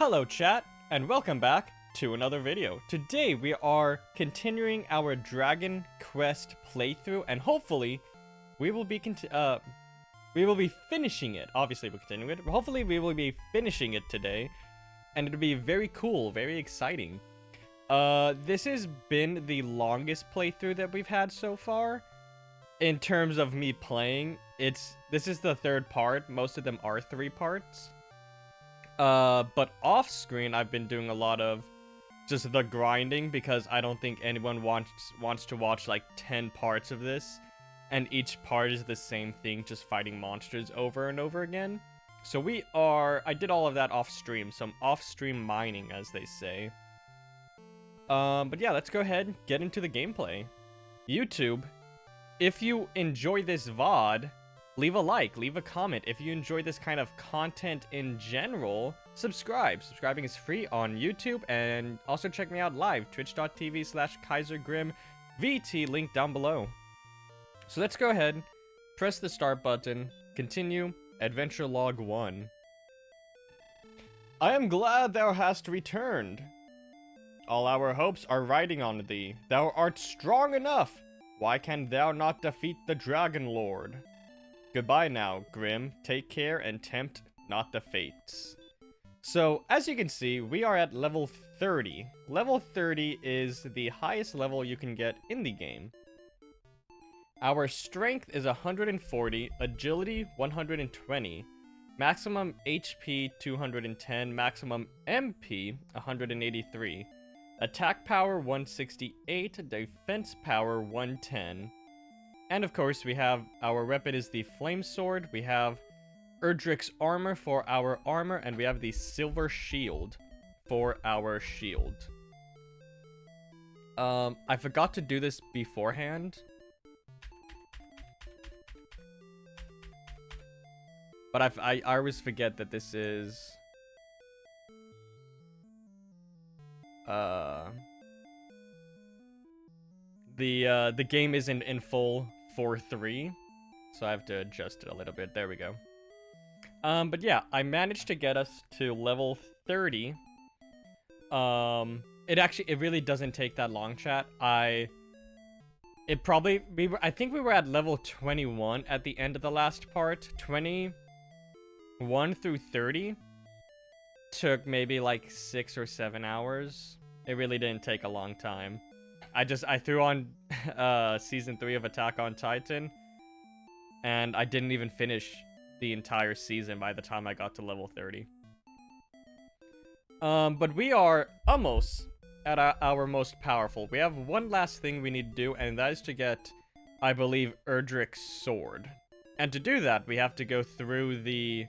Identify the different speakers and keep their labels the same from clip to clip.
Speaker 1: Hello chat, and welcome back to another video. Today we are continuing our Dragon Quest playthrough, and hopefully we will be finishing it. Obviously we're continuing it, but hopefully we will be finishing it today, and it'll be very cool, very exciting. This has been the longest playthrough that we've had so far. In terms of me playing, this is the third part. Most of them are 3 parts. But off screen, I've been doing a lot of just the grinding because I don't think anyone wants to watch like 10 parts of this, and each part is the same thing, just fighting monsters over and over again. So I did all of that off stream, some off stream mining, as they say. But yeah, let's go ahead and get into the gameplay. YouTube, if you enjoy this VOD, leave a like, leave a comment. If you enjoy this kind of content in general, subscribe. Subscribing is free on YouTube, and also check me out live, twitch.tv/KaiserGrimVT, link down below. So let's go ahead, press the start button, continue, Adventure Log 1. I am glad thou hast returned. All our hopes are riding on thee. Thou art strong enough. Why can thou not defeat the Dragon Lord? Goodbye now, Grim. Take care and tempt not the fates. So, as you can see, we are at level 30. Level 30 is the highest level you can get in the game. Our strength is 140, agility 120, maximum HP 210, maximum MP 183, attack power 168, defense power 110. And of course, we have our weapon is the Flame Sword, we have Erdrick's armor for our armor, and we have the Silver Shield for our shield. I forgot to do this beforehand. But I always forget that this is... The game isn't in full 4.3, so I have to adjust it a little bit. There we go. But yeah, I managed to get us to level 30. It really doesn't take that long, chat. I think we were at level 21 at the end of the last part. 21 through 30 took maybe like 6 or 7 hours. It really didn't take a long time. I threw on season 3 of Attack on Titan, and I didn't even finish the entire season by the time I got to level 30. But we are almost at our most powerful. We have one last thing we need to do, and that is to get, I believe, Erdrick's sword. And to do that, we have to go through the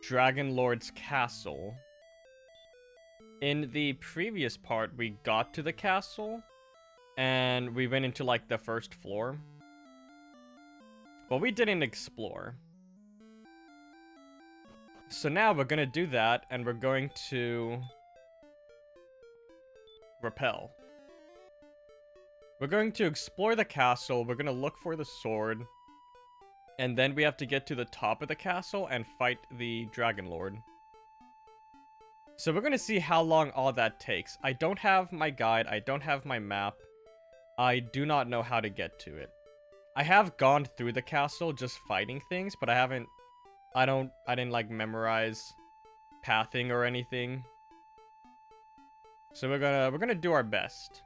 Speaker 1: Dragon Lord's castle. In the previous part, we got to the castle, and we went into, like, the first floor. But we didn't explore. So now we're gonna do that, and we're going to... repel. We're going to explore the castle, we're gonna look for the sword, and then we have to get to the top of the castle and fight the Dragon Lord. So we're gonna see how long all that takes. I don't have my guide, I don't have my map. I do not know how to get to it. I have gone through the castle just fighting things, but I didn't like memorize pathing or anything. So we're gonna do our best.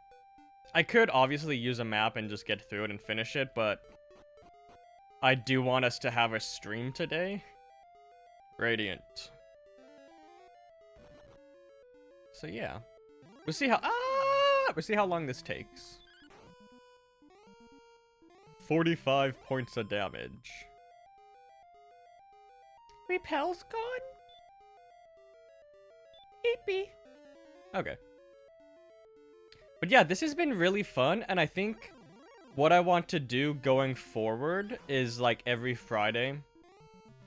Speaker 1: I could obviously use a map and just get through it and finish it, but I do want us to have a stream today. Radiant. So yeah. We'll see how long this takes. 45 points of damage. Repel's gone? Eepy. Okay. But yeah, this has been really fun, and I think what I want to do going forward is, like, every Friday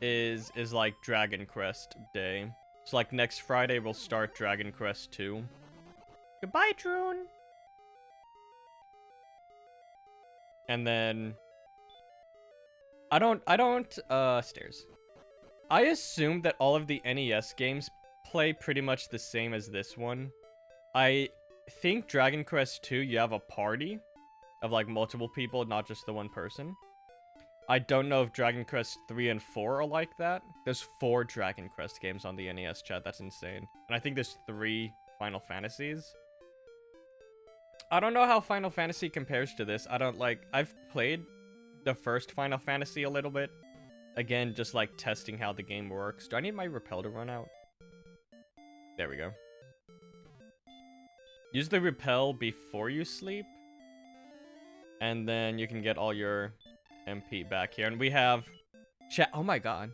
Speaker 1: is like Dragon Quest Day. So, like, next Friday we'll start Dragon Quest 2. Goodbye, Droon! And then... stairs. I assume that all of the NES games play pretty much the same as this one. I think Dragon Quest 2, you have a party of like multiple people, not just the one person. I don't know if Dragon Quest 3 and 4 are like that. There's 4 Dragon Quest games on the NES, chat. That's insane. And I think there's 3 Final Fantasies. I don't know how Final Fantasy compares to this. I've played the first Final Fantasy a little bit. Again, just like testing how the game works. Do I need my repel to run out? There we go. Use the repel before you sleep. And then you can get all your MP back here. And we have... Chat. Oh my god.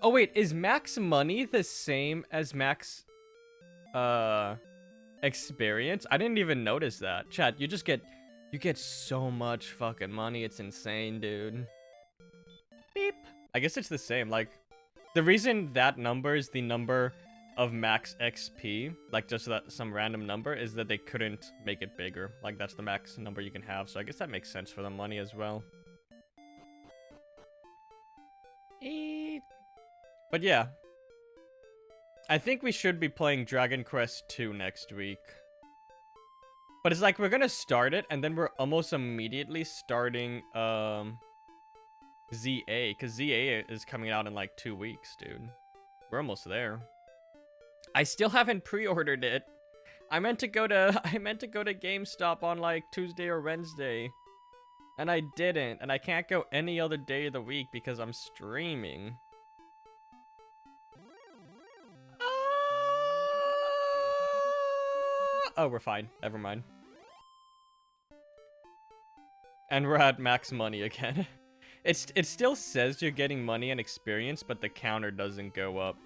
Speaker 1: Oh wait, is max money the same as max... experience? I didn't even notice that. Chat, you get so much fucking money. It's insane, dude. Beep. I guess it's the same. Like, the reason that number is the number of max XP, like just that some random number, is that they couldn't make it bigger. Like, that's the max number you can have. So I guess that makes sense for the money as well. But yeah. I think we should be playing Dragon Quest 2 next week. But it's like we're gonna start it, and then we're almost immediately starting ZA, because ZA is coming out in like 2 weeks, dude. We're almost there. I still haven't pre-ordered it. I meant to go to GameStop on like Tuesday or Wednesday. And I didn't, and I can't go any other day of the week because I'm streaming. Oh, we're fine. Never mind. And we're at max money again. It still says you're getting money and experience, but the counter doesn't go up.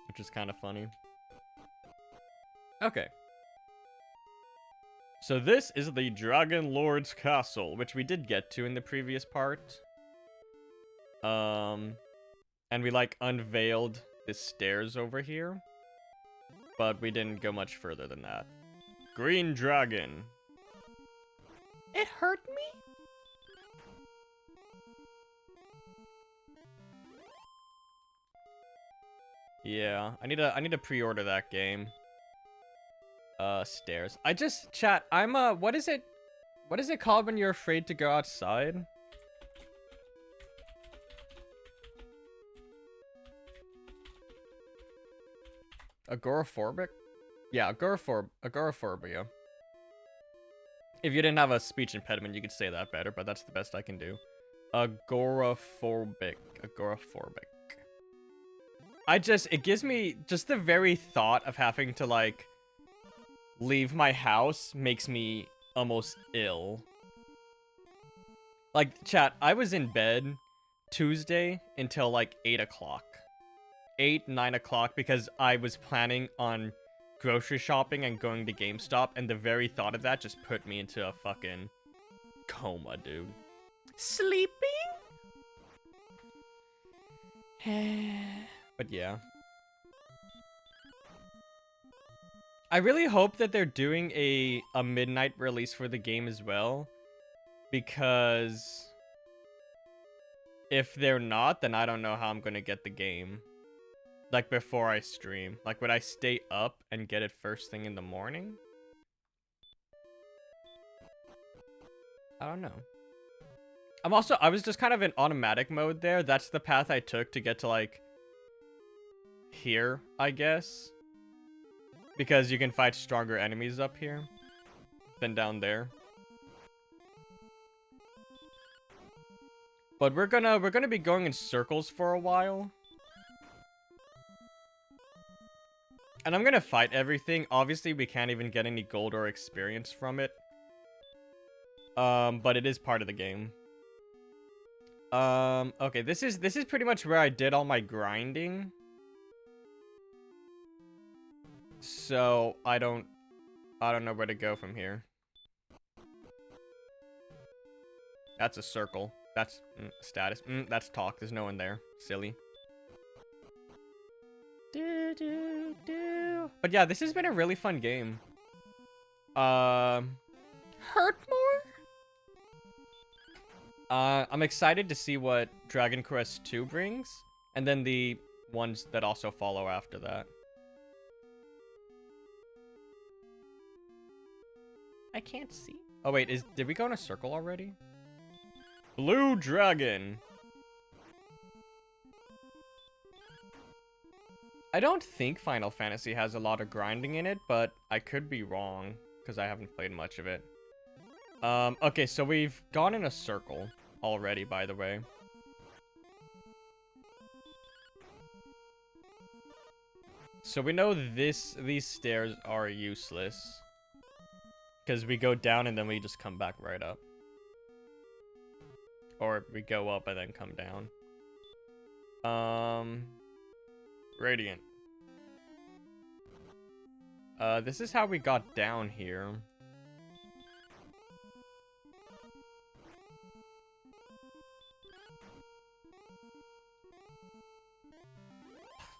Speaker 1: Which is kind of funny. Okay. So this is the Dragon Lord's Castle, which we did get to in the previous part. And we like unveiled the stairs over here. But we didn't go much further than that. Green Dragon. It hurt me? Yeah, I need to pre-order that game. Stairs. Chat, what is it called when you're afraid to go outside? Agoraphobic? Yeah, agoraphobia. If you didn't have a speech impediment, you could say that better, but that's the best I can do. Agoraphobic. It gives me, just the very thought of having to, like, leave my house makes me almost ill. Like, chat, I was in bed Tuesday until, like, 8 o'clock. 9 o'clock, because I was planning on grocery shopping and going to GameStop, and the very thought of that just put me into a fucking coma, dude. Sleeping? But yeah. I really hope that they're doing a midnight release for the game as well, because if they're not, then I don't know how I'm gonna get the game. Like, before I stream. Like, would I stay up and get it first thing in the morning? I don't know. I was just kind of in automatic mode there. That's the path I took to get to, like, here, I guess. Because you can fight stronger enemies up here than down there. But we're gonna be going in circles for a while. And I'm gonna fight everything. Obviously, we can't even get any gold or experience from it. But it is part of the game. Okay, this is pretty much where I did all my grinding. So, I don't know where to go from here. That's a circle. That's status. That's talk. There's no one there. Silly. But yeah, this has been a really fun game. Hurt more? I'm excited to see what Dragon Quest 2 brings. And then the ones that also follow after that. I can't see. Oh wait, did we go in a circle already? Blue Dragon. I don't think Final Fantasy has a lot of grinding in it, but I could be wrong because I haven't played much of it. Okay, so we've gone in a circle already, by the way. So we know these stairs are useless because we go down and then we just come back right up. Or we go up and then come down. Radiant. This is how we got down here.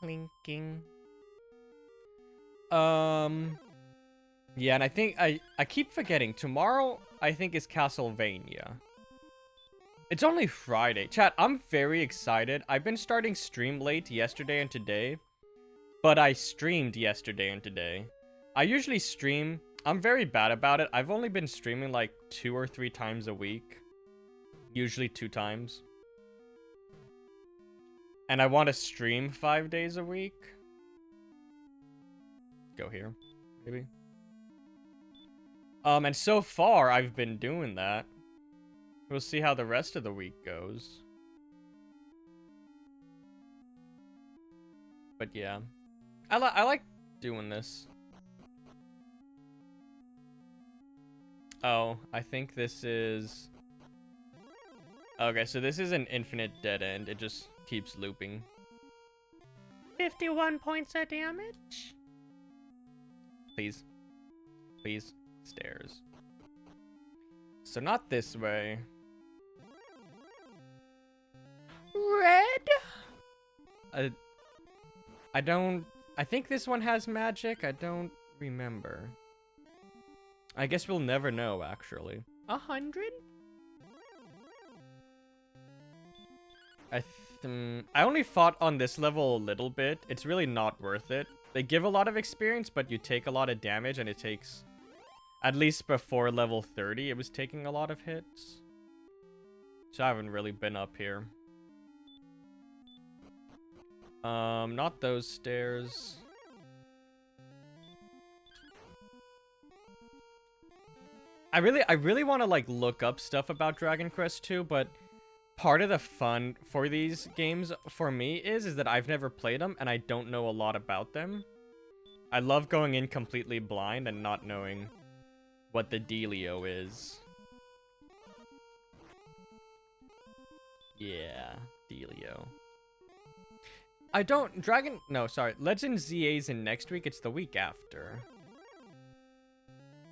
Speaker 1: Plinking. Yeah, and I think I keep forgetting. Tomorrow, I think, is Castlevania. It's only Friday. Chat, I'm very excited. I've been starting stream late yesterday and today, but I streamed yesterday and today. I usually stream. I'm very bad about it. I've only been streaming like 2 or 3 times a week. Usually 2 times. And I want to stream 5 days a week. Go here, maybe. And so far, I've been doing that. We'll see how the rest of the week goes. But yeah. I like doing this. Oh, I think this is... Okay, so this is an infinite dead end. It just keeps looping. 51 points of damage. Please. Please. Stairs. So not this way. Red? I don't... I think this one has magic. I don't remember. I guess we'll never know, actually. 100? I only fought on this level a little bit. It's really not worth it. They give a lot of experience, but you take a lot of damage, and it takes... At least before level 30, it was taking a lot of hits. So I haven't really been up here. Not those stairs. I really want to like look up stuff about Dragon Quest 2, but part of the fun for these games for me is that I've never played them and I don't know a lot about them. I love going in completely blind and not knowing what the dealio is. Yeah, dealio. Legend ZA's in next week. It's the week after.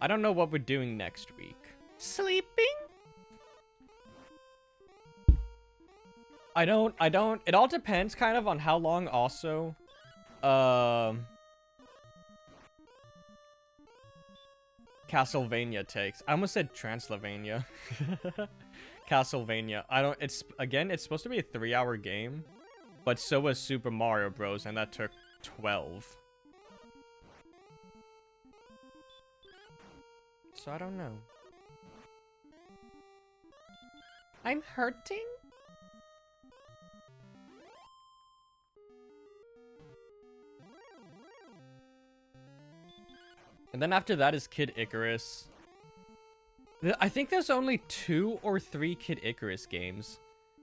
Speaker 1: I don't know what we're doing next week. Sleeping? I don't. It all depends kind of on how long also. Castlevania takes. I almost said Transylvania. Castlevania. It's supposed to be a 3-hour game. But so was Super Mario Bros. And that took 12. So I don't know. I'm hurting? And then after that is Kid Icarus. I think there's only 2 or 3 Kid Icarus games.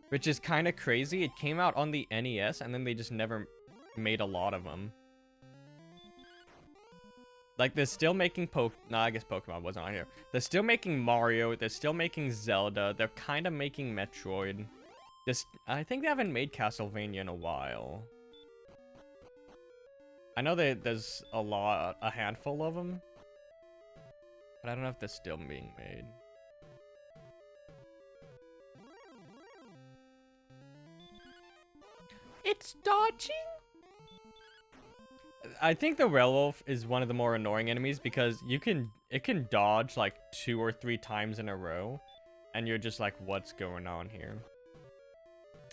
Speaker 1: Which is kind of crazy. It came out on the NES and then they just never made a lot of them. Like, they're still making I guess Pokemon wasn't on here. They're still making Mario. They're still making Zelda. They're kind of making Metroid. I think they haven't made Castlevania in a while. I know there's a handful of them. But I don't know if they're still being made. It's dodging? I think the werewolf is one of the more annoying enemies because it can dodge like 2 or 3 times in a row. And you're just like, what's going on here?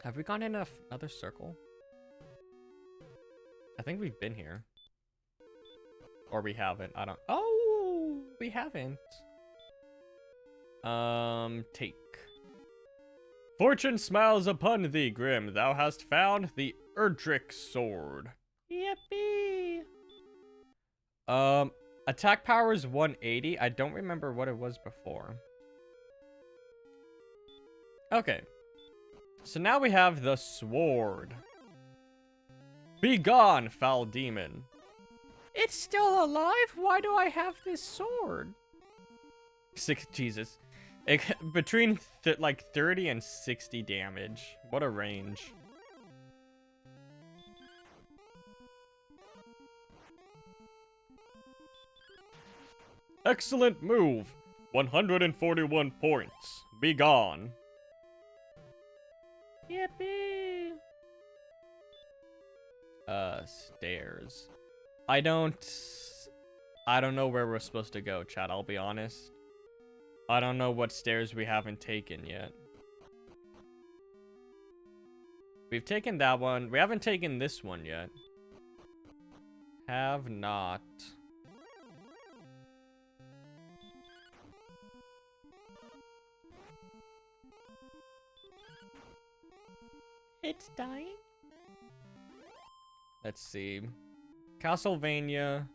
Speaker 1: Have we gone in another circle? I think we've been here. Or we haven't. I don't... Oh! We haven't. Take. Fortune smiles upon thee, Grim. Thou hast found the Erdrick sword. Yippee! Attack power is 180. I don't remember what it was before. Okay. So now we have the sword. Be gone, foul demon. It's still alive? Why do I have this sword? Jesus. Between like 30 and 60 damage. What a range. Excellent move. 141 points. Be gone. Yippee. Stairs. I don't know where we're supposed to go, chat, I'll be honest. I don't know what stairs we haven't taken yet. We've taken that one. We haven't taken this one yet. Have not. It's dying? Let's see. Castlevania.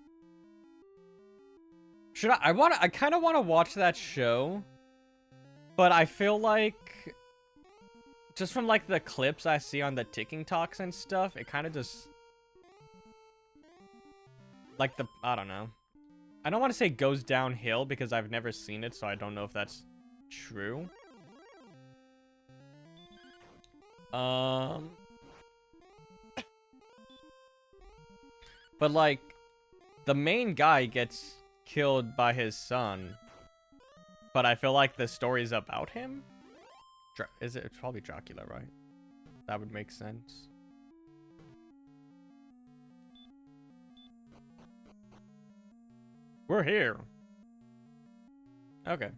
Speaker 1: Should I kind of want to watch that show. But I feel like just from like the clips I see on the ticking talks and stuff, it kind of just like I don't know. I don't want to say goes downhill because I've never seen it, so I don't know if that's true. But like the main guy gets killed by his son, but I feel like the story's about him. Is it? It's probably Dracula, right? That would make sense. We're here. Okay.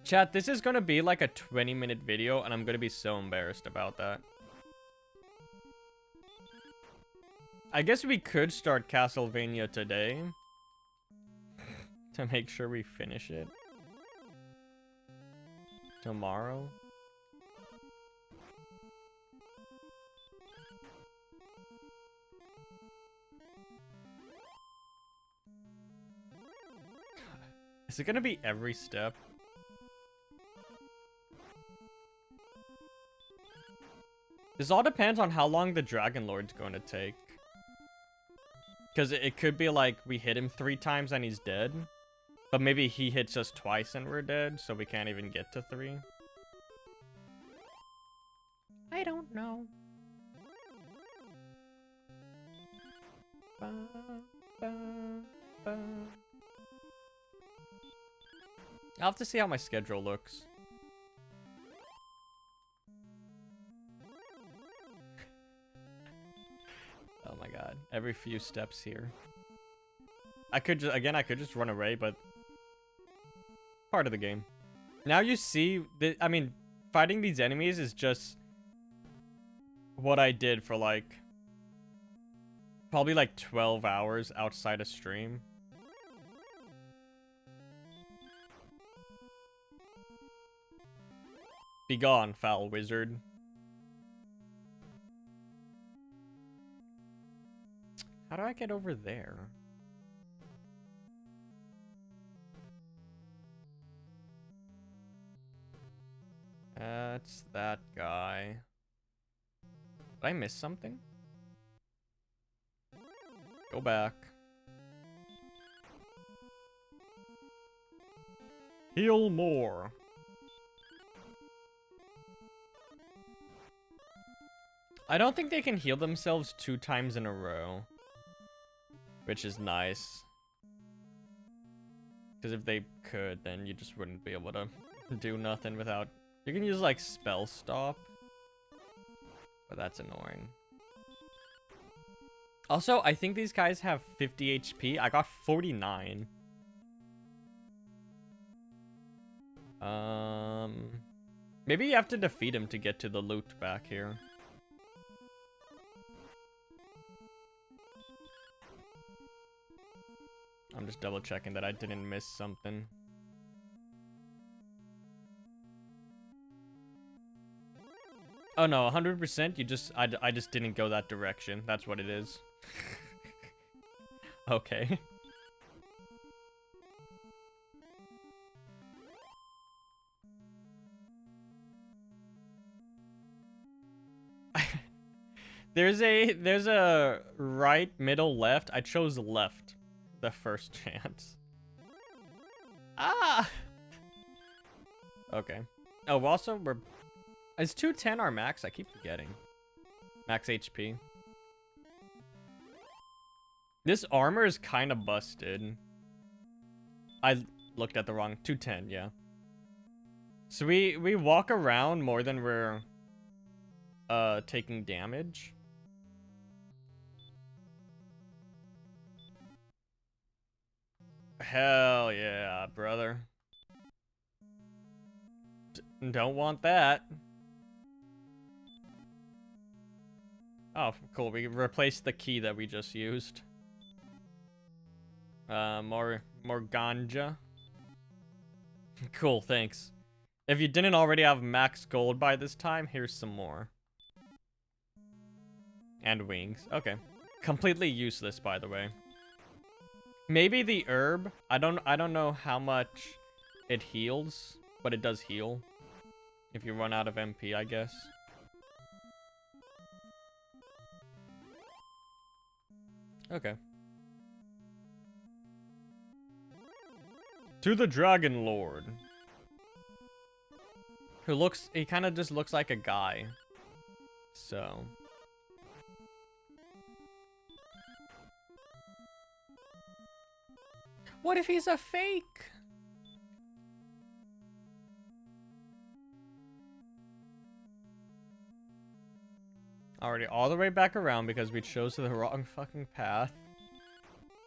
Speaker 1: Chat, this is gonna be like a 20-minute video, and I'm gonna be so embarrassed about that. I guess we could start Castlevania today. To make sure we finish it. Tomorrow. Is it gonna be every step? This all depends on how long the Dragon Lord's going to take. Because it could be like we hit him 3 times and he's dead. But maybe he hits us twice and we're dead, so we can't even get to 3. I don't know. I'll have to see how my schedule looks. Oh my god. Every few steps here. I could just run away, but part of the game. Now you see, I mean, fighting these enemies is just what I did for like probably like 12 hours outside of stream. Be gone, foul wizard. How do I get over there? That's that guy. Did I miss something? Go back. Heal more. I don't think they can heal themselves 2 times in a row. Which is nice. Because if they could, then you just wouldn't be able to do nothing without... You can use, like, spell stop. But that's annoying. Also, I think these guys have 50 HP. I got 49. Maybe you have to defeat him to get to the loot back here. I'm just double checking that I didn't miss something. Oh no, 100%. I just didn't go that direction. That's what it is. Okay. There's a right, middle, left. I chose left the first chance. Ah. Okay. Oh, also is 210 our max? I keep forgetting. Max HP. This armor is kind of busted. I looked at the wrong 210, yeah. So we walk around more than we're taking damage. Hell yeah, brother. Don't want that. Oh, cool. We replaced the key that we just used. More ganja. Cool, thanks. If you didn't already have max gold by this time, here's some more. And wings. Okay. Completely useless, by the way. Maybe the herb. I don't know how much it heals, but it does heal. If you run out of MP, I guess. Okay. To the Dragon Lord. He kind of just looks like a guy. So. What if he's a fake? Already all the way back around because we chose the wrong fucking path.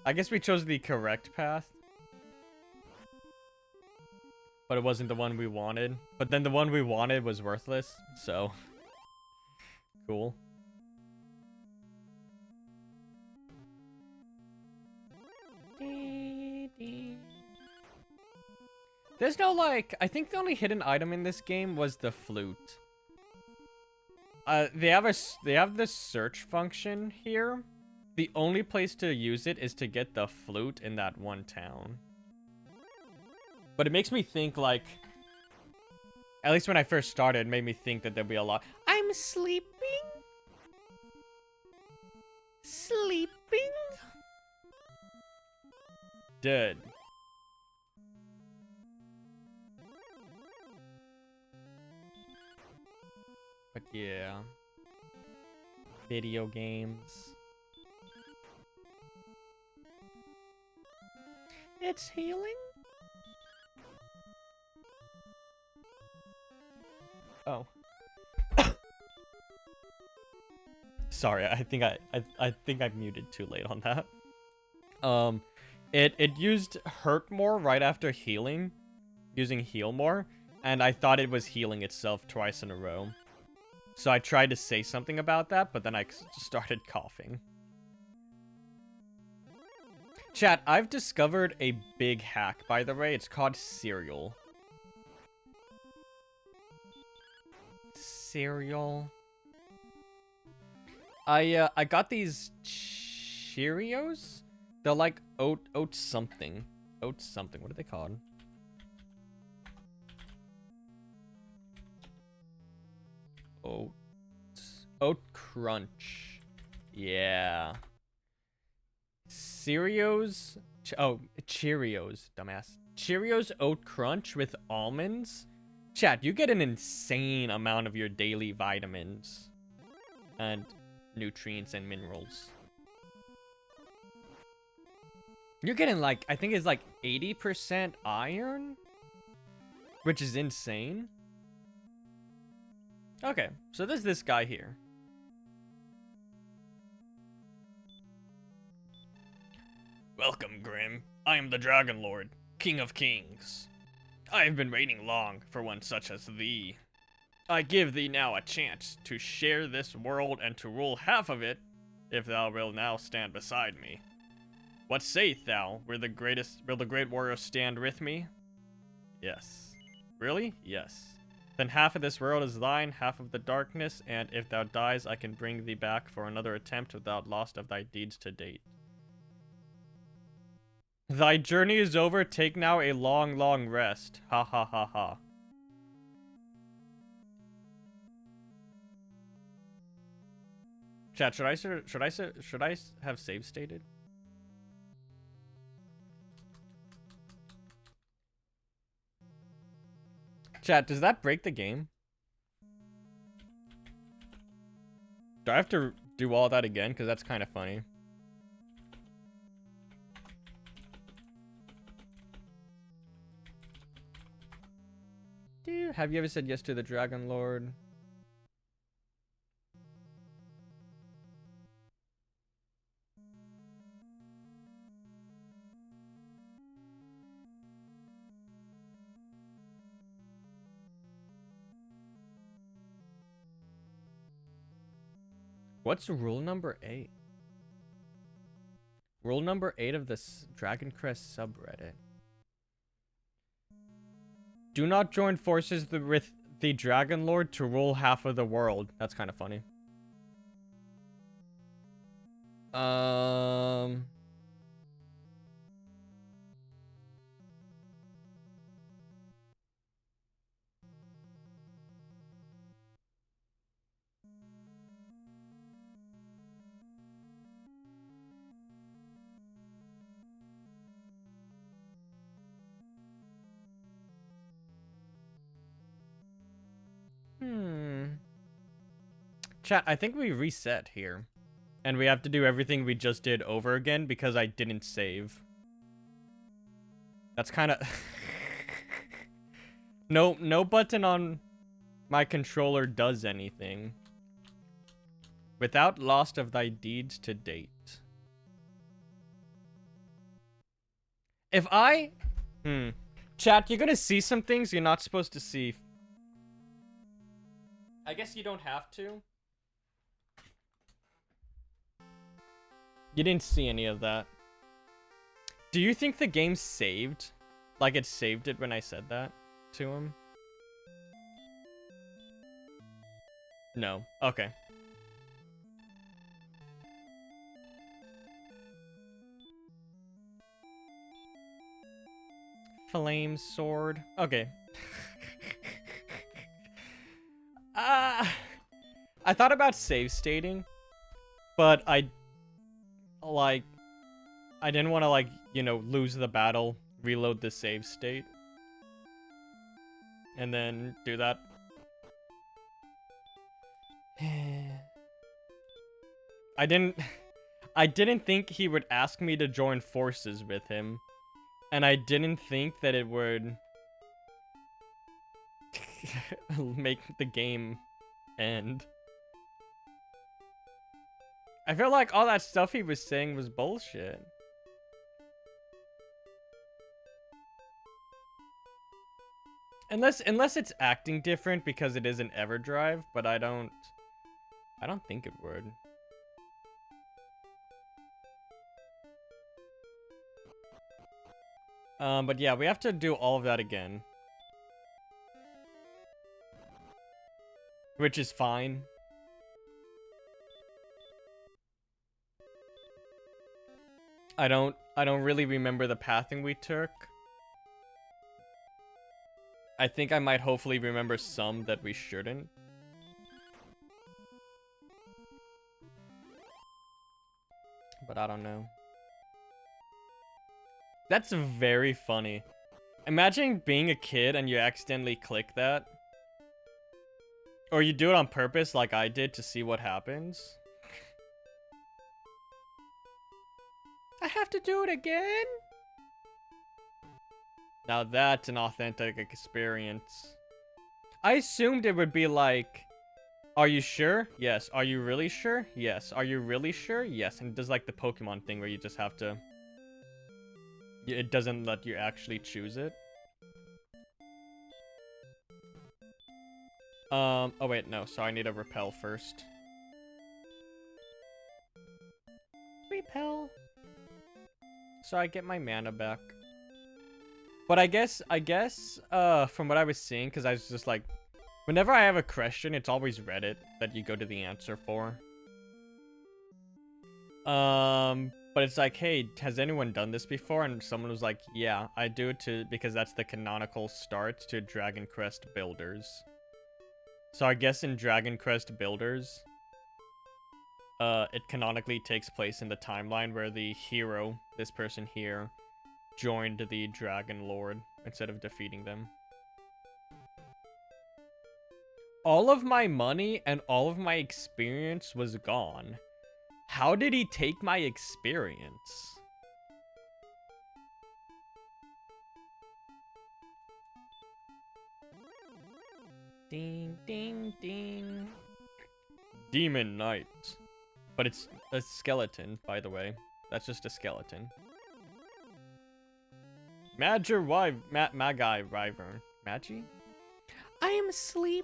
Speaker 1: I guess we chose the correct path. But it wasn't the one we wanted. But then the one we wanted was worthless, so. Cool. There's no, like, I think the only hidden item in this game was the flute. They have this search function here. The only place to use it is to get the flute in that one town. But it makes me think, like, at least when I first started, it made me think that there'd be a lot. I'm sleeping. Sleeping. Dead. But yeah. Video games. It's healing? Oh. Sorry, I think I muted too late on that. It used hurt more right after healing, using heal more, and I thought it was healing itself twice in a row. So I tried to say something about that, but then I started coughing. Chat, I've discovered a big hack, by the way. It's called cereal. Cereal. I got these Cheerios. They're like oat something. Oat something. What are they called? Oat Crunch. Yeah. Cheerios. Cheerios, dumbass. Cheerios Oat Crunch with almonds. Chat, you get an insane amount of your daily vitamins and nutrients and minerals. You're getting, like, I think it's like 80% iron, which is insane. Okay, so there's this guy here. Welcome, Grim. I am the Dragon Lord, King of Kings. I have been waiting long for one such as thee. I give thee now a chance to share this world and to rule half of it, if thou wilt now stand beside me. What sayest thou? Will the great warrior stand with me? Yes. Really? Yes. Then half of this world is thine, half of the darkness, and if thou dies, I can bring thee back for another attempt without loss of thy deeds to date. Thy journey is over, take now a long, long rest. Ha ha ha ha. Chat, should I have save stated? Chat, does that break the game? Do I have to do all that again? Because that's kind of funny. Dude, have you ever said yes to the Dragon Lord? What's rule number 8? Rule number 8 of this Dragon Crest subreddit. Do not join forces with the Dragon Lord to rule half of the world. That's kind of funny. Chat, I think we reset here. And we have to do everything we just did over again because I didn't save. That's kind of... No button on my controller does anything. Without loss of thy deeds to date. If I... Chat, you're gonna see some things you're not supposed to see. I guess you don't have to. You didn't see any of that. Do you think the game saved? Like it saved it when I said that to him? No. Okay. Flame sword. Okay. I thought about save stating, but I didn't want to, lose the battle, reload the save state, and then do that. I didn't think he would ask me to join forces with him, and I didn't think that it would make the game end. I feel like all that stuff he was saying was bullshit. Unless it's acting different because it is an EverDrive, but I don't think it would. But yeah, we have to do all of that again. Which is fine. I don't really remember the pathing we took. I think I might hopefully remember some that we shouldn't. But I don't know. That's very funny. Imagine being a kid and you accidentally click that. Or you do it on purpose like I did to see what happens. I have to do it again? Now that's an authentic experience. I assumed it would be like, are you sure? Yes. Are you really sure? Yes. Are you really sure? Yes. And it does like the Pokemon thing where you just have to... It doesn't let you actually choose it. Oh wait, no. So I need to repel first. Repel. so I get my mana back. But I guess, from what I was seeing, because I was just like, whenever I have a question, it's always Reddit that you go to the answer for. But it's like, hey, has anyone done this before? And someone was like, yeah, I do it because that's the canonical start to Dragon Quest Builders. So I guess in Dragon Quest Builders, it canonically takes place in the timeline where the hero, this person here, joined the Dragon Lord instead of defeating them. All of my money and all of my experience was gone. How did he take my experience? Ding, ding, ding. Demon Knight. But it's a skeleton, by the way. That's just a skeleton. Magi Wyvern. Magi? I am sleeping.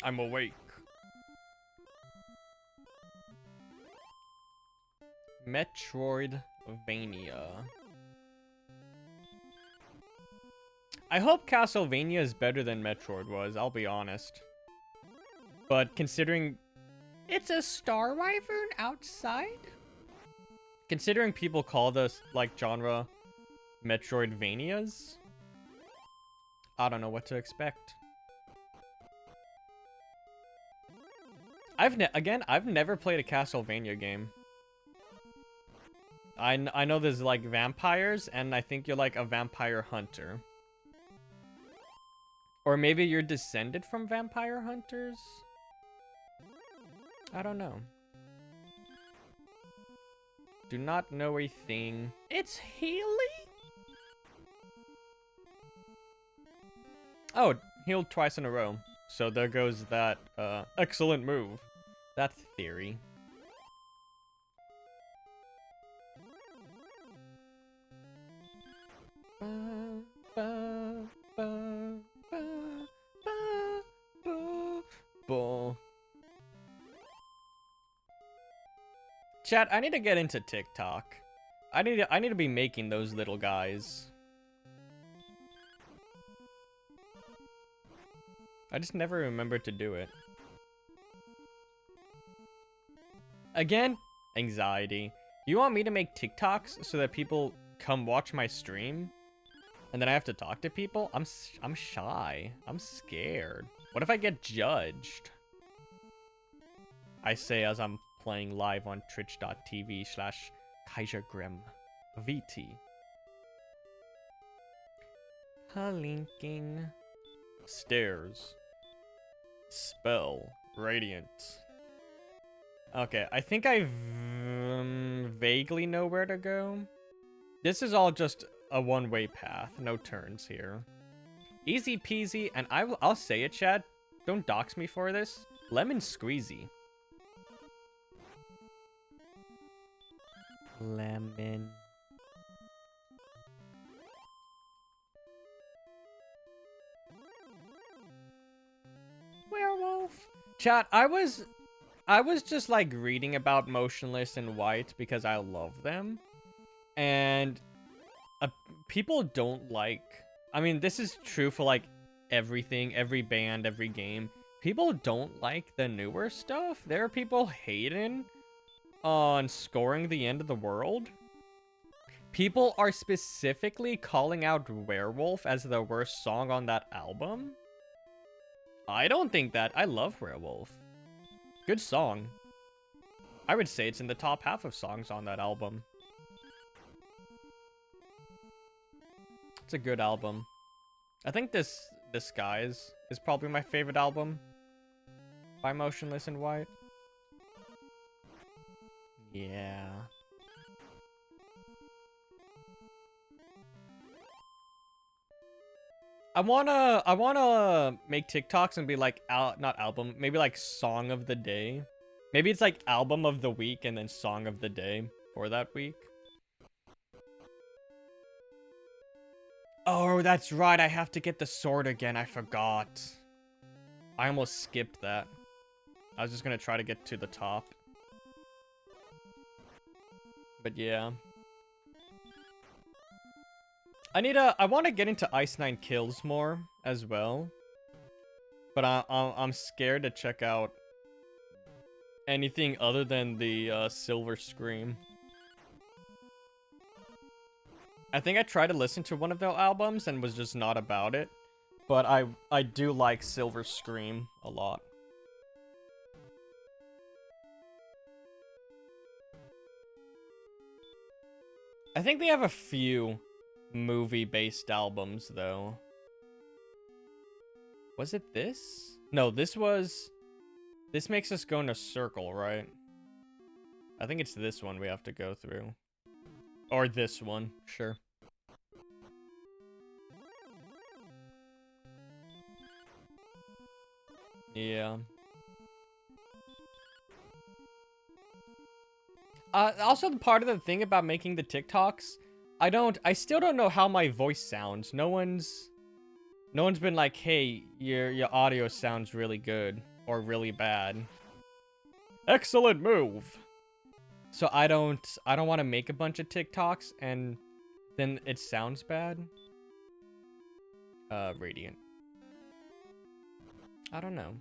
Speaker 1: I'm awake. Metroidvania. I hope Castlevania is better than Metroid was, I'll be honest. But considering it's a Star Wyvern outside? Considering people call this, like, genre Metroidvanias, I don't know what to expect. I've never played a Castlevania game. I know there's, like, vampires, and I think you're, like, a vampire hunter. Or maybe you're descended from vampire hunters? I don't know. Do not know a thing. It's Healy? Oh, healed twice in a row. So there goes that, excellent move. That theory. Chat, I need to get into TikTok. I need to be making those little guys. I just never remember to do it. Again, anxiety. You want me to make TikToks so that people come watch my stream? And then I have to talk to people? I'm shy. I'm scared. What if I get judged? I say as I'm playing live on twitch.tv/KaiserGrim VT. Linking. Stairs. Spell. Radiant. Okay, I think I vaguely know where to go. This is all just a one-way path. No turns here. Easy peasy, and I'll say it, Chad. Don't dox me for this. Lemon squeezy. Lemon. Werewolf. Chat, I was just like reading about Motionless in White because I love them. And people don't like, I mean, this is true for like everything, every band, every game. People don't like the newer stuff. There are people hating on Scoring the End of the World. People are specifically calling out Werewolf as the worst song on that album. I don't think that. I love Werewolf. Good song. I would say it's in the top half of songs on that album. It's a good album. I think this Skies is probably my favorite album by Motionless in White. Yeah. I wanna make TikToks and be like, not album, maybe like song of the day. Maybe it's like album of the week and then song of the day for that week. Oh, that's right. I have to get the sword again. I forgot. I almost skipped that. I was just gonna try to get to the top. But yeah. I want to get into Ice 9 Kills more as well. But I'm scared to check out anything other than the Silver Scream. I think I tried to listen to one of their albums and was just not about it. But I do like Silver Scream a lot. I think they have a few movie-based albums, though. Was it this? No, this was... This makes us go in a circle, right? I think it's this one we have to go through. Or this one, sure. Yeah. Also, part of the thing about making the TikToks, I still don't know how my voice sounds. No one's been like, hey, your audio sounds really good or really bad. Excellent move. So I don't want to make a bunch of TikToks and then it sounds bad. Radiant. I don't know.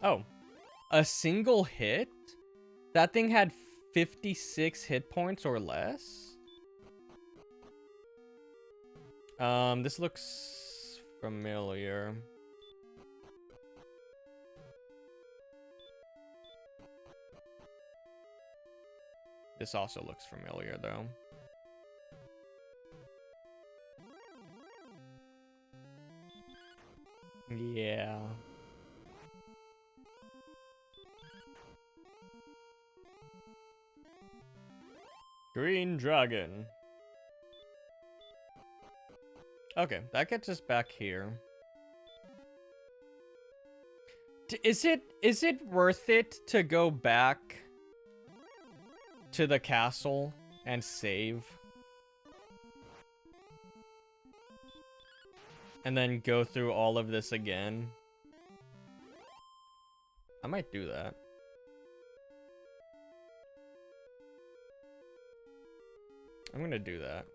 Speaker 1: Oh, a single hit? That thing had 56 hit points or less? This looks familiar. This also looks familiar, though. Yeah. Green Dragon. Okay, that gets us back here. Is it worth it to go back to the castle and save? And then go through all of this again? I might do that. I'm gonna do that.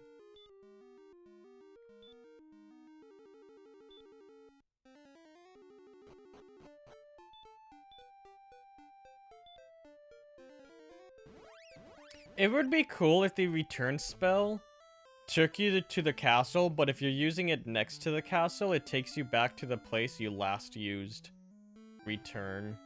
Speaker 1: It would be cool if the return spell took you to the castle, but if you're using it next to the castle, it takes you back to the place you last used return.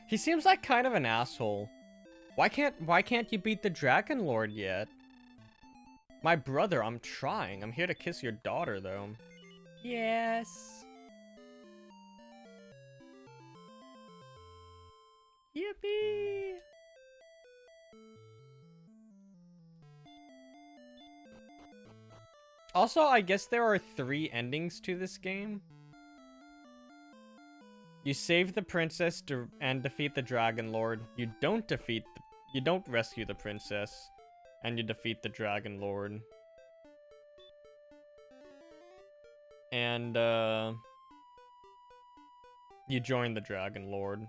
Speaker 1: He seems like kind of an asshole. Why can't you beat the Dragon Lord yet? My brother, I'm trying. I'm here to kiss your daughter, though. Yes. Yippee! Also, I guess there are 3 endings to this game. You save the princess and defeat the Dragon Lord. You don't rescue the princess, and you defeat the Dragon Lord. And, you join the Dragon Lord.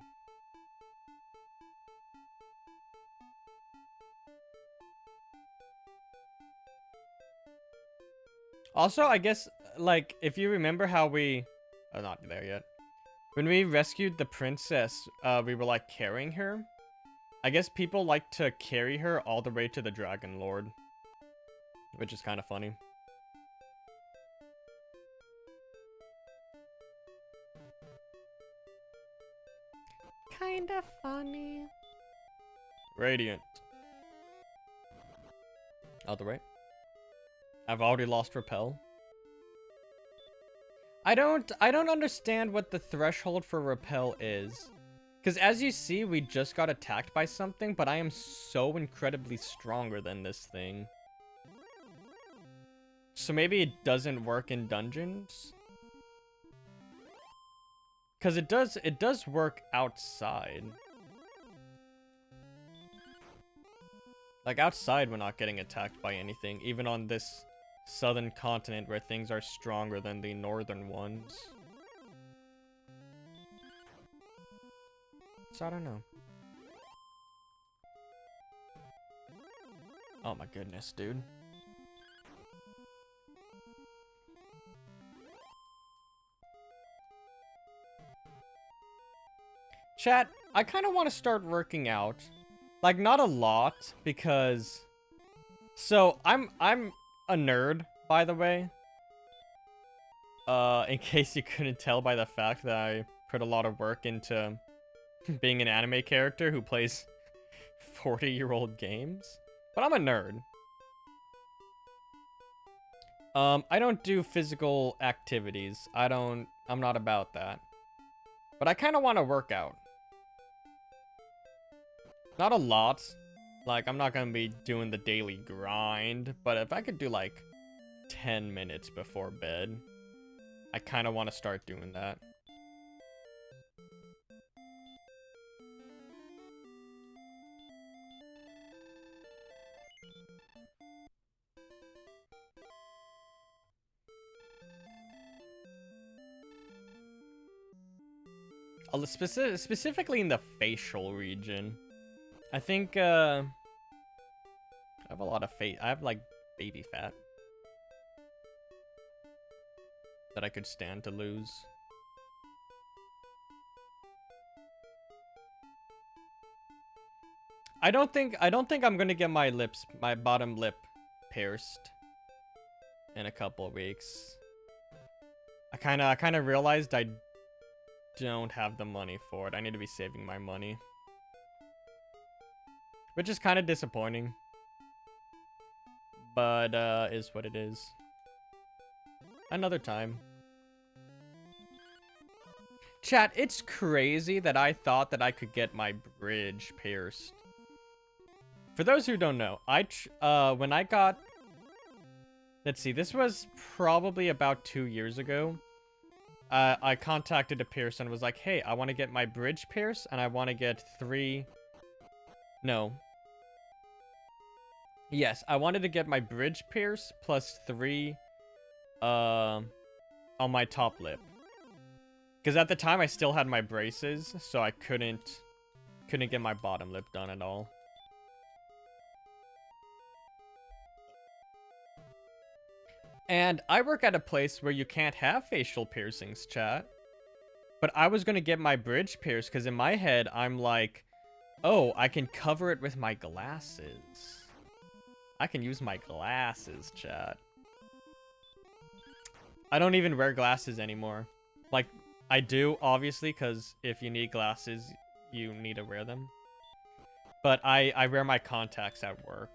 Speaker 1: Also, I guess, like, if you remember how we... Oh, not there yet. When we rescued the princess, we were, like, carrying her. I guess people like to carry her all the way to the Dragon Lord. Which is kind of funny. Kinda funny. Radiant. Other way. I've already lost Repel. I don't understand what the threshold for Repel is. Because as you see, we just got attacked by something, but I am so incredibly stronger than this thing. So maybe it doesn't work in dungeons? Because it does work outside. Like, outside, we're not getting attacked by anything, even on this southern continent where things are stronger than the northern ones. So, I don't know. Oh my goodness, dude. Chat, I kind of want to start working out. Like, not a lot, because... So, I'm a nerd, by the way. In case you couldn't tell by the fact that I put a lot of work into being an anime character who plays 40-year-old games. But I'm a nerd. I don't do physical activities. I'm not about that. But I kind of want to work out. Not a lot. Like, I'm not gonna be doing the daily grind, but if I could do, like, 10 minutes before bed, I kind of want to start doing that. Specifically in the facial region. I think, I have a lot of face. I have, like, baby fat that I could stand to lose. I don't think I'm gonna get my bottom lip pierced in a couple of weeks. I kind of realized I don't have the money for it. I need to be saving my money. Which is kind of disappointing. But, is what it is. Another time. Chat, it's crazy that I thought that I could get my bridge pierced. For those who don't know, when I got... Let's see, this was probably about 2 years ago. I contacted a piercer and was like, hey, I want to get my bridge pierced, and I want to get 3... No. Yes, I wanted to get my bridge pierced plus 3 on my top lip. Because at the time I still had my braces, so I couldn't get my bottom lip done at all. And I work at a place where you can't have facial piercings, chat. But I was going to get my bridge pierced because in my head I'm like, oh, I can cover it with my glasses. I can use my glasses, chat. I don't even wear glasses anymore. Like, I do, obviously, because if you need glasses, you need to wear them. But I wear my contacts at work.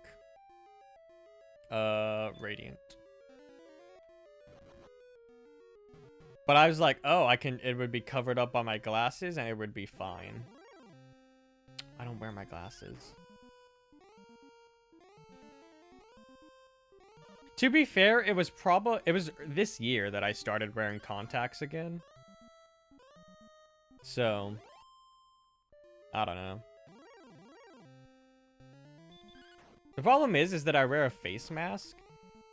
Speaker 1: Radiant. But I was like, oh, it would be covered up by my glasses and it would be fine. I don't wear my glasses. To be fair, it was this year that I started wearing contacts again. So, I don't know. The problem is that I wear a face mask.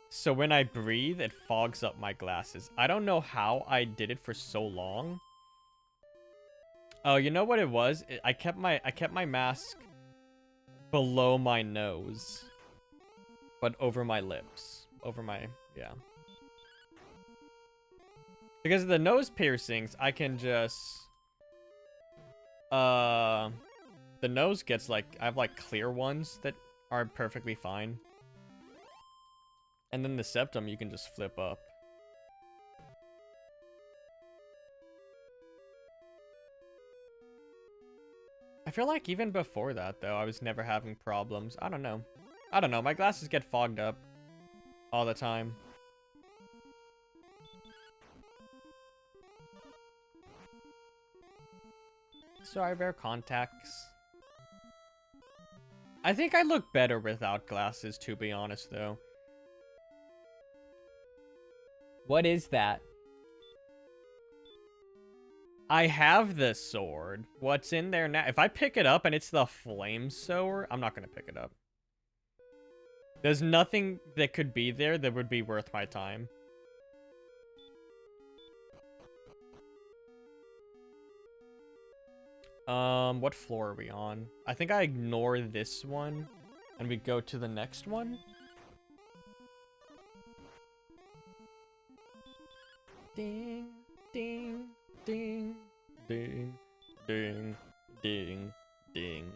Speaker 1: So when I breathe, it fogs up my glasses. I don't know how I did it for so long. Oh, you know what it was? I kept my mask below my nose, but over my lips, yeah. Because of the nose piercings, I can just the nose gets I have clear ones that are perfectly fine. And then the septum you can just flip up. I feel like even before that, though, I was never having problems. I don't know. My glasses get fogged up all the time. So I wear contacts. I think I look better without glasses, to be honest, though. What is that? I have this sword. What's in there now? If I pick it up and it's the flame sower, I'm not gonna pick it up. There's nothing that could be there that would be worth my time. What floor are we on? I think I ignore this one and we go to the next one. Ding, ding, ding, ding, ding, ding, ding.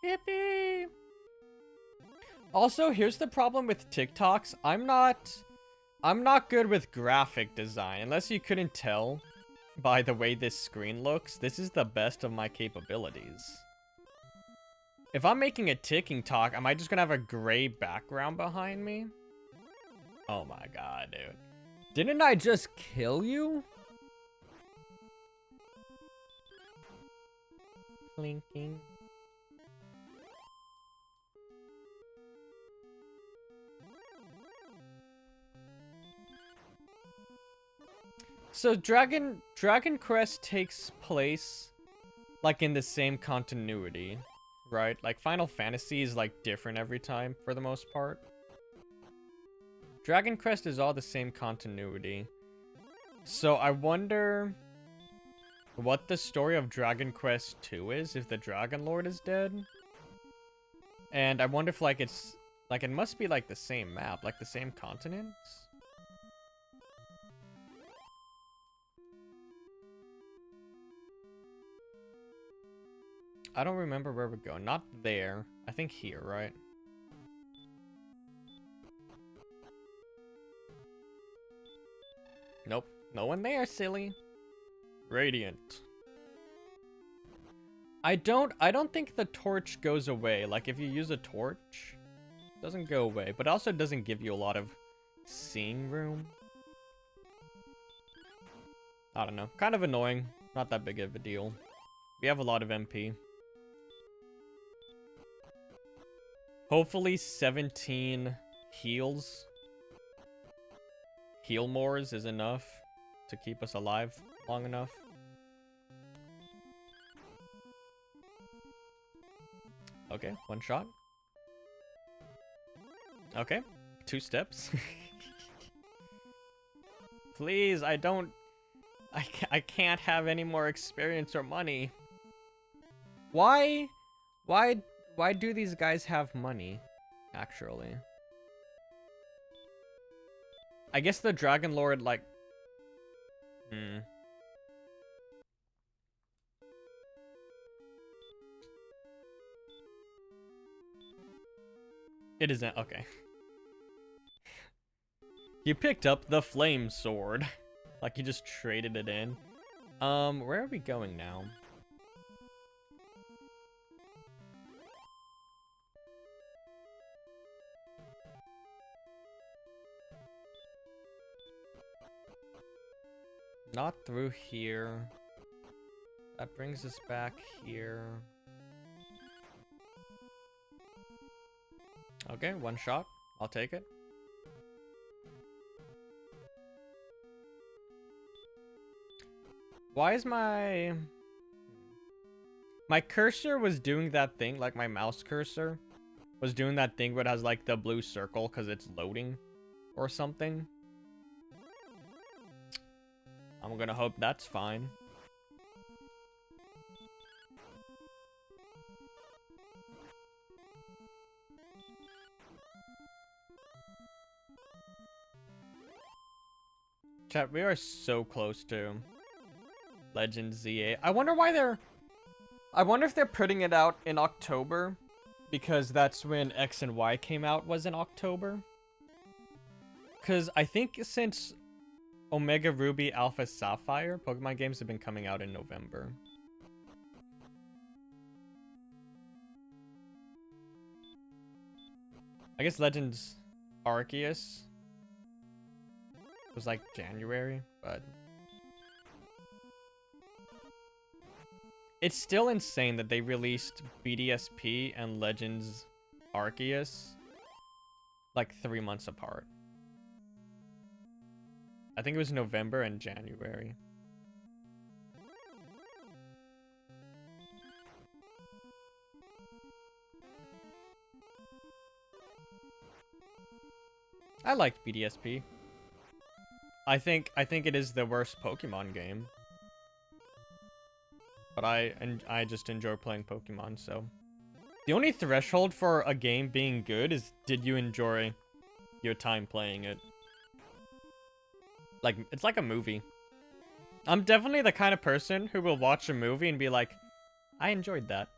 Speaker 1: Yippee! Also, here's the problem with TikToks. I'm not good with graphic design. Unless you couldn't tell by the way this screen looks, this is the best of my capabilities. If I'm making a ticking talk, am I just gonna have a gray background behind me? Oh my god, dude. Didn't I just kill you? Blinking. So Dragon Quest takes place like in the same continuity, right? Like Final Fantasy is like different every time for the most part. Dragon Quest is all the same continuity. So I wonder what the story of Dragon Quest 2 is if the Dragon Lord is dead. And I wonder if like it's like it must be like the same map, like the same continents. I don't remember where we're going. Not there. I think here, right? Nope. No one there, silly. Radiant. I don't think the torch goes away. Like if you use a torch, it doesn't go away, but also doesn't give you a lot of seeing room. I don't know. Kind of annoying. Not that big of a deal. We have a lot of MP. Hopefully 17 heals. Heal mores is enough to keep us alive long enough. Okay, one shot. Okay, 2 steps. Please, I can't have any more experience or money. Why do these guys have money, actually? I guess the Dragon Lord, like... It isn't, okay. You picked up the flame sword. Like you just traded it in. Where are we going now? Not through here. That brings us back here. Okay, one shot. I'll take it. Why is my cursor was doing that thing, like my mouse cursor was doing that thing where it has like the blue circle because it's loading or something. I'm gonna hope that's fine. Chat, we are so close to Legend Z8. I wonder if they're putting it out in October because that's when X and Y came out, was in October. Because I think since Omega Ruby Alpha Sapphire, Pokemon games have been coming out in November. I guess Legends Arceus was like January, but it's still insane that they released BDSP and Legends Arceus like 3 months apart. I think it was November and January. I liked BDSP. I think it is the worst Pokemon game. But I just enjoy playing Pokemon, so. The only threshold for a game being good is, did you enjoy your time playing it? Like, it's like a movie. I'm definitely the kind of person who will watch a movie and be like, I enjoyed that.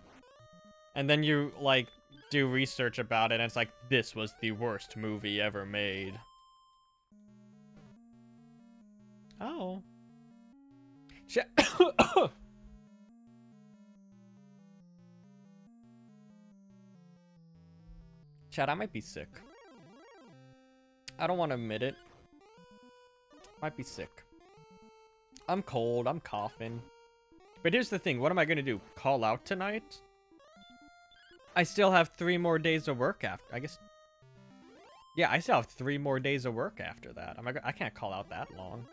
Speaker 1: And then you, like, do research about it, and it's like, this was the worst movie ever made. Oh. Chad, I might be sick. I don't want to admit it. Might be sick. I'm cold, I'm coughing. But here's the thing, what am I gonna do? Call out tonight? I still have 3 more days of work after, I guess. Yeah, I still have 3 more days of work after that. I can't call out that long.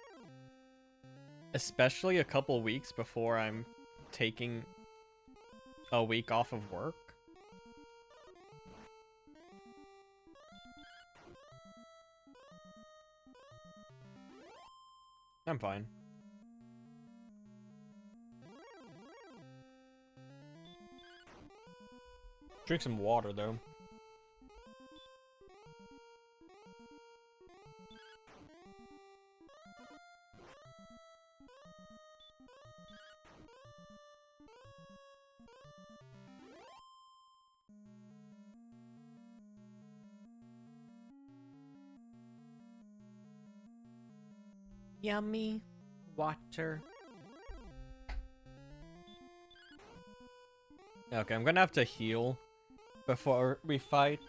Speaker 1: Especially a couple weeks before I'm taking a week off of work. I'm fine. Drink some water, though. Yummy water. Okay, I'm gonna have to heal before we fight.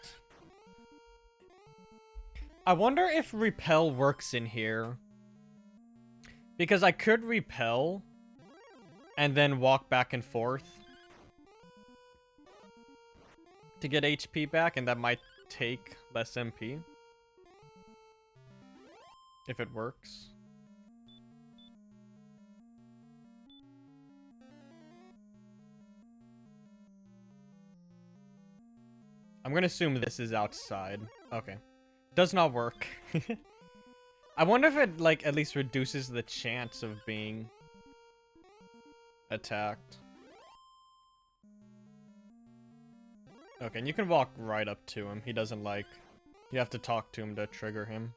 Speaker 1: I wonder if repel works in here. Because I could repel and then walk back and forth to get HP back, and that might take less MP. If it works. I'm gonna assume this is outside. Okay. Does not work. I wonder if it, like, at least reduces the chance of being attacked. Okay, and you can walk right up to him. He doesn't, like... You have to talk to him to trigger him.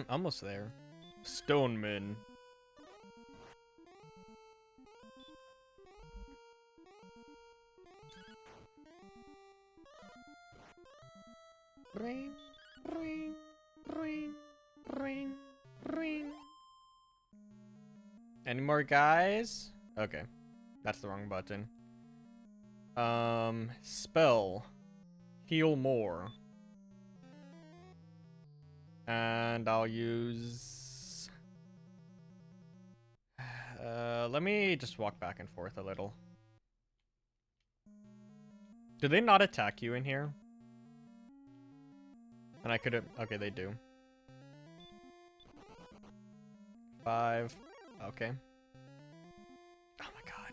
Speaker 1: Almost there. Stoneman. Ring, ring, ring, ring, ring. Any more guys? Okay. That's the wrong button. Spell. Heal more. And I'll use... let me just walk back and forth a little. Do they not attack you in here? And I could have... Okay, they do. 5. Okay. Oh my god.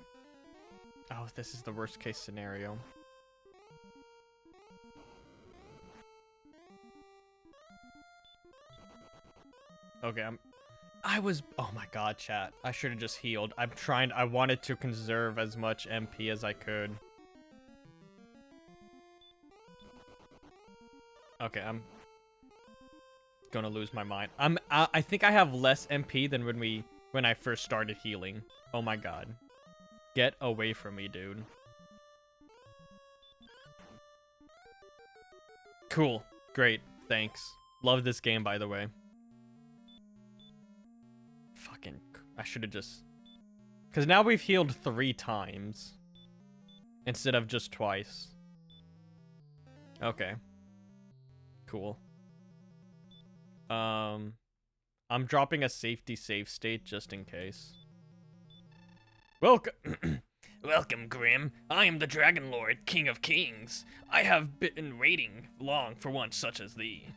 Speaker 1: Oh, this is the worst case scenario. Okay, oh my god, chat. I should have just healed. I wanted to conserve as much MP as I could. Okay, I'm gonna lose my mind. I think I have less MP than when I first started healing. Oh my god. Get away from me, dude. Cool. Great. Thanks. Love this game, by the way. Fucking... I should have just... Because now we've healed 3 times. Instead of just twice. Okay. Cool. I'm dropping a safety save state just in case. Welcome... Welcome, Grim. I am the Dragon Lord, King of Kings. I have been waiting long for one such as thee.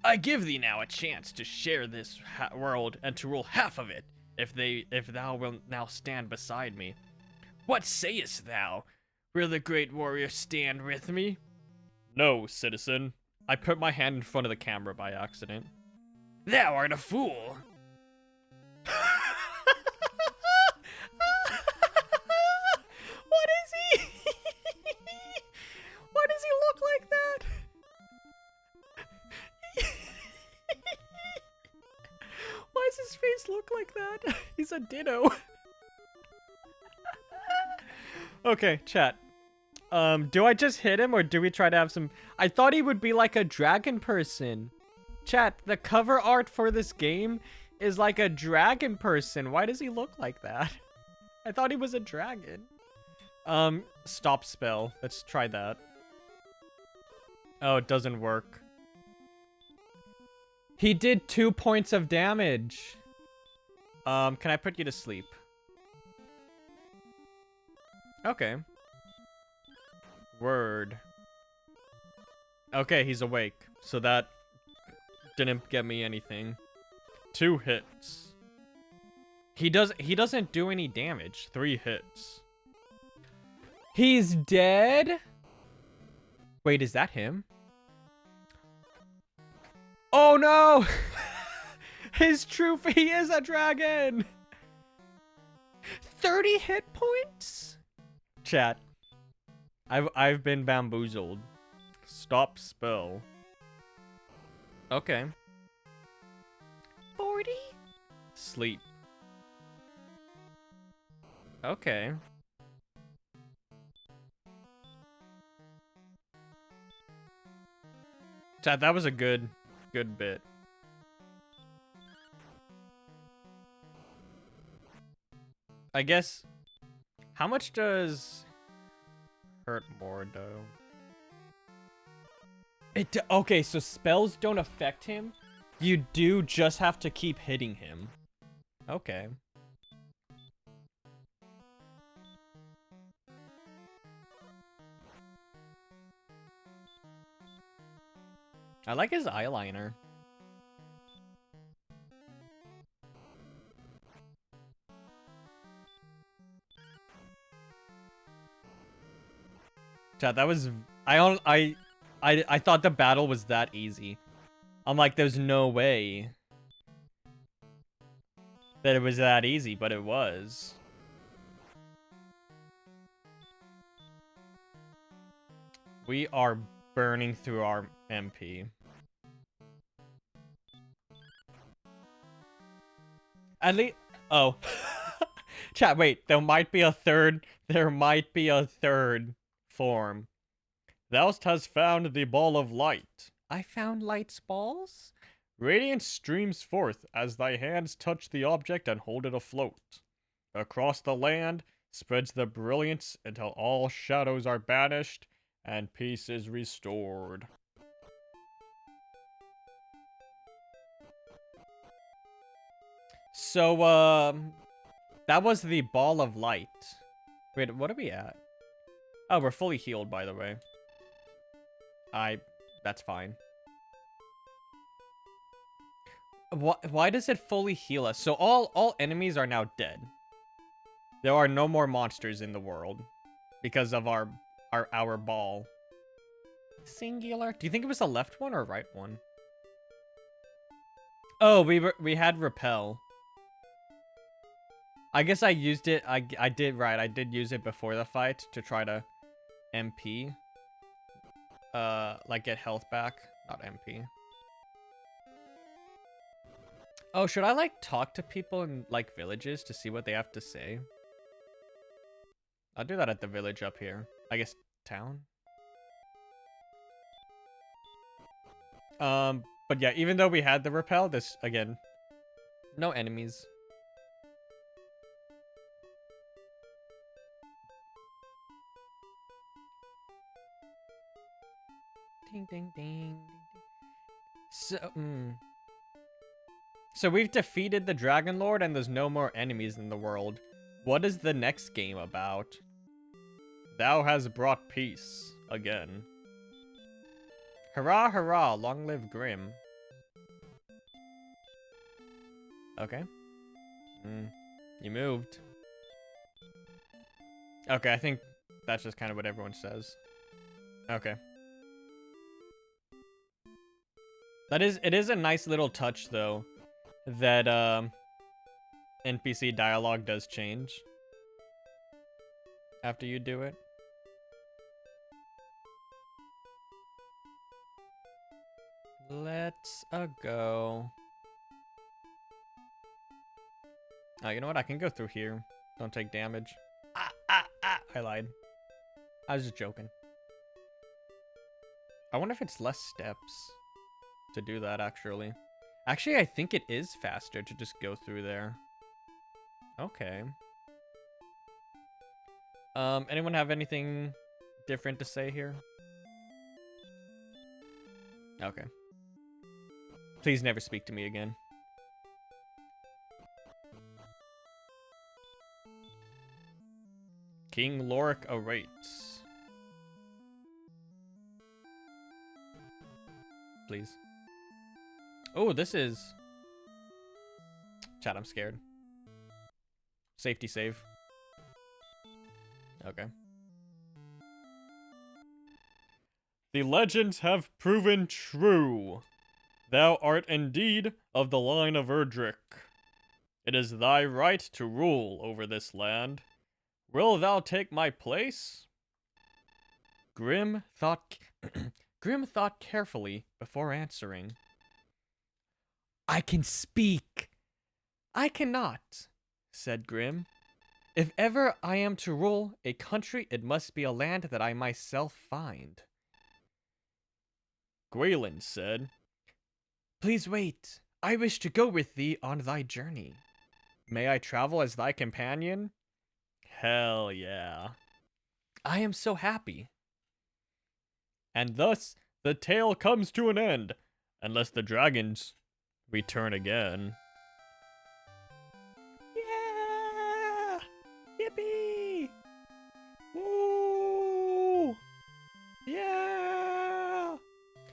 Speaker 1: I give thee now a chance to share this world and to rule half of it. if thou wilt now stand beside me. What sayest thou? Will the great warrior stand with me? No, citizen. I put my hand in front of the camera by accident. Thou art a fool. What is he? Why does he look like that? Why does his face look like that? He's a ditto. Okay, chat. Do I just hit him or do we try to have some... I thought he would be like a dragon person. Chat, the cover art for this game is like a dragon person. Why does he look like that? I thought he was a dragon. Stop spell. Let's try that. Oh, it doesn't work. He did 2 points of damage. Can I put you to sleep? Okay. Word. Okay, he's awake. So that didn't get me anything. 2 hits. He doesn't do any damage. 3 hits. He's dead? Wait, is that him? Oh no! His truth, he is a dragon! 30 hit points? Chat. I've been bamboozled. Stop spell. Okay. 40? Sleep. Okay. Chat, that was a good bit. I guess, how much does hurt more though? Okay, so spells don't affect him. You do just have to keep hitting him. Okay. I like his eyeliner. Chat, that was... I thought the battle was that easy. I'm like, there's no way that it was that easy, but it was. We are burning through our MP. At least... Oh. Chat, wait. There might be a third form. Thou hast found the ball of light. I found light's balls? Radiance streams forth as thy hands touch the object and hold it afloat. Across the land spreads the brilliance until all shadows are banished and peace is restored. So, that was the ball of light. Wait, what are we at? Oh, we're fully healed, by the way. That's fine. Why does it fully heal us? So all enemies are now dead. There are no more monsters in the world because of our ball. Singular. Do you think it was the left one or right one? Oh, we had repel. I guess I used it. I did right. I did use it before the fight to try to MP. Like get health back, not MP. Oh, should I like talk to people in like villages to see what they have to say? I'll do that at the village up here. I guess town. But yeah, even though we had the repel, this again, no enemies. Ding, ding, ding, ding. So we've defeated the Dragon Lord and there's no more enemies in the world. What is the next game about? Thou has brought peace again. Hurrah, hurrah, long live Grim. Okay. You moved. Okay, I think that's just kind of what everyone says. Okay. It is a nice little touch though, that NPC dialogue does change after you do it. Let's go. Oh, you know what? I can go through here. Don't take damage. I lied. I was just joking. I wonder if it's less steps to do that, actually. Actually, I think it is faster to just go through there. Okay. Anyone have anything different to say here? Okay. Please never speak to me again. King Lorik awaits. Please. Oh, this is... Chat, I'm scared. Safety save. Okay. The legends have proven true. Thou art indeed of the line of Erdrick. It is thy right to rule over this land. Will thou take my place? Grim thought carefully before answering. I can speak. I cannot, said Grim. If ever I am to rule a country, it must be a land that I myself find. Gwaelin said, Please wait. I wish to go with thee on thy journey. May I travel as thy companion? Hell yeah. I am so happy. And thus, the tale comes to an end, unless the dragons return again. Yeah! Yippee! Woo! Yeah!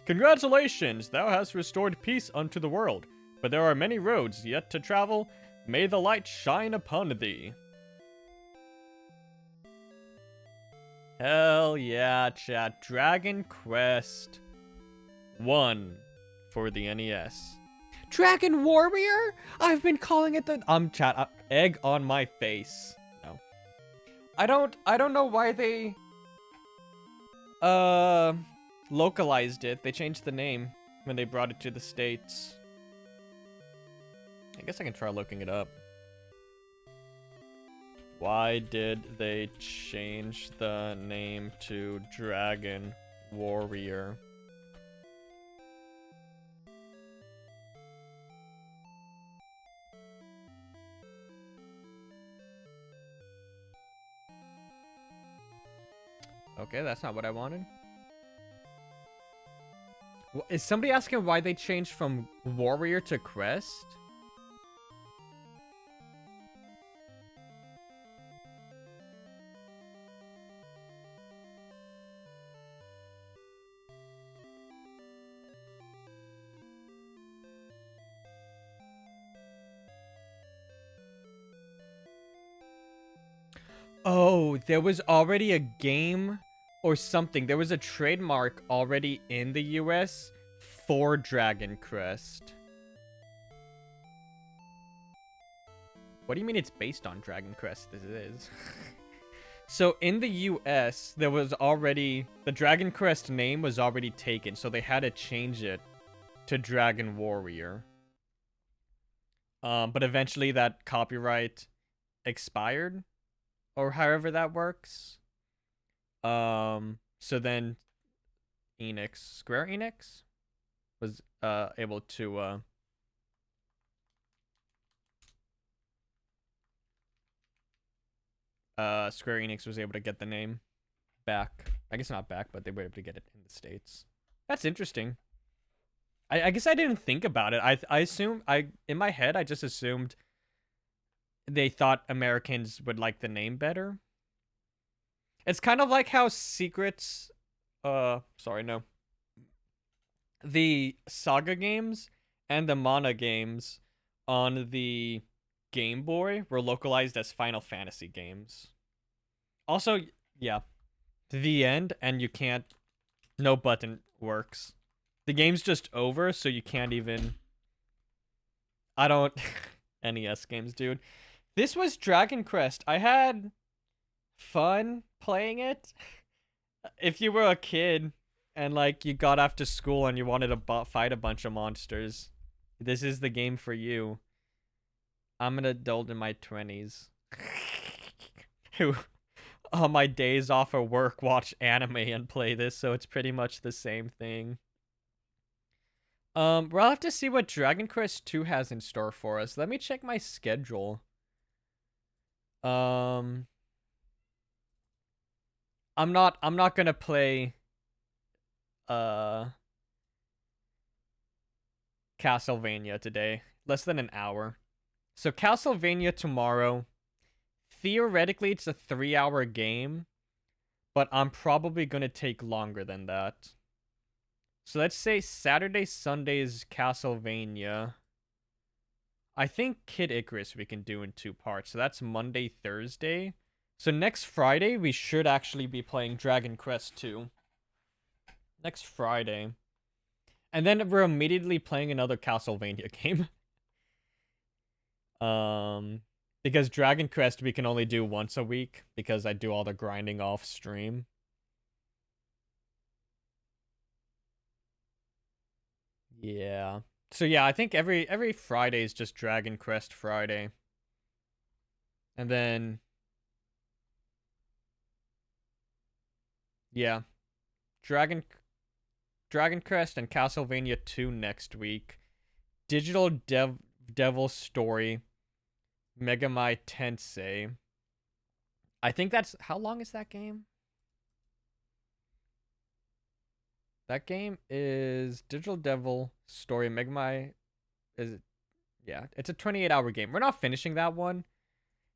Speaker 1: Congratulations, thou hast restored peace unto the world, but there are many roads yet to travel. May the light shine upon thee. Hell yeah, chat. Dragon Quest 1 for the NES. Dragon Warrior? I've been calling it the... chat, egg on my face. No. I don't know why they... localized it. They changed the name when they brought it to the States. I guess I can try looking it up. Why did they change the name to Dragon Warrior? Okay, that's not what I wanted. Is somebody asking why they changed from Warrior to Crest? Oh, there was already a game or something. There was a trademark already in the US for Dragon Crest. What do you mean it's based on Dragon Crest? This is. So in the US, there was already... The Dragon Crest name was already taken, so they had to change it to Dragon Warrior. But eventually that copyright expired. Or however that works. So then Square Enix was able to Square Enix was able to get the name back. I guess not back, but they were able to get it in the States. That's interesting. I guess I didn't think about it. I assume in my head I just assumed they thought Americans would like the name better. It's kind of like how Secrets... sorry, no. The Saga games and the Mana games on the Game Boy were localized as Final Fantasy games. Also, yeah, the end, and you can't. No button works. The game's just over, so you can't even. I don't. NES games, dude. This was Dragon Quest. I had fun playing it. If you were a kid and like you got after school and you wanted to fight a bunch of monsters, this is the game for you. I'm an adult in my 20s who on my days off of work watch anime and play this, so it's pretty much the same thing. We'll have to see what Dragon Quest 2 has in store for us. Let me check my schedule. I'm not gonna play Castlevania today. Less than an hour. So Castlevania tomorrow. Theoretically, it's a 3-hour game, but I'm probably gonna take longer than that. So let's say Saturday, Sunday is Castlevania. I think Kid Icarus we can do in 2 parts. So that's Monday, Thursday. So next Friday, we should actually be playing Dragon Quest 2. Next Friday. And then we're immediately playing another Castlevania game. Because Dragon Quest we can only do once a week because I do all the grinding off stream. Yeah. So yeah, I think every Friday is just Dragon Quest Friday. And then yeah. Dragon Quest and Castlevania 2 next week. Digital Devil Story. Megamai Tensei. I think that's how long is that game? That game is Digital Devil Story Megamai is it? Yeah, it's a 28-hour game. We're not finishing that one.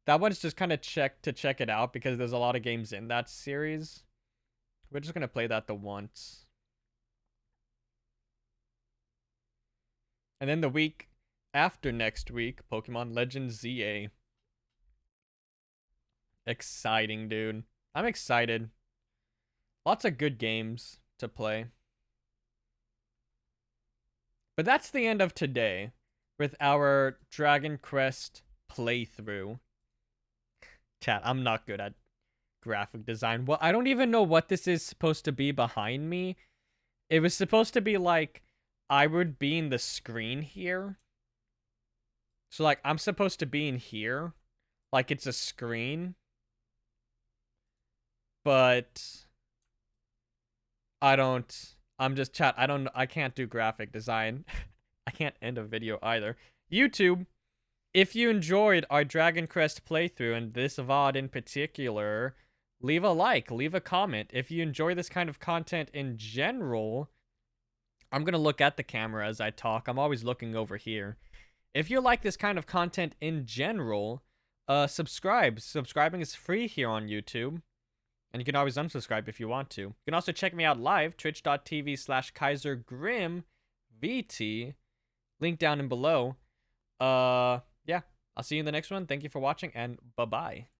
Speaker 1: That one's just kind of check it out because there's a lot of games in that series. We're just gonna play that the once. And then the week after next week, Pokemon Legends ZA. Exciting, dude. I'm excited. Lots of good games to play. But that's the end of today with our Dragon Quest playthrough. Chat, I'm not good at graphic design. Well, I don't even know what this is supposed to be behind me. It was supposed to be like I would be in the screen here. So like I'm supposed to be in here. Like it's a screen. But I'm just chat. I can't do graphic design. I can't end a video either. YouTube, if you enjoyed our Dragon Quest playthrough and this VOD in particular, leave a like, leave a comment. If you enjoy this kind of content in general, I'm going to look at the camera as I talk. I'm always looking over here. If you like this kind of content in general, subscribe. Subscribing is free here on YouTube. And you can always unsubscribe if you want to. You can also check me out live, twitch.tv/KaiserGrimVT. Link down and below. Yeah, I'll see you in the next one. Thank you for watching, and bye-bye.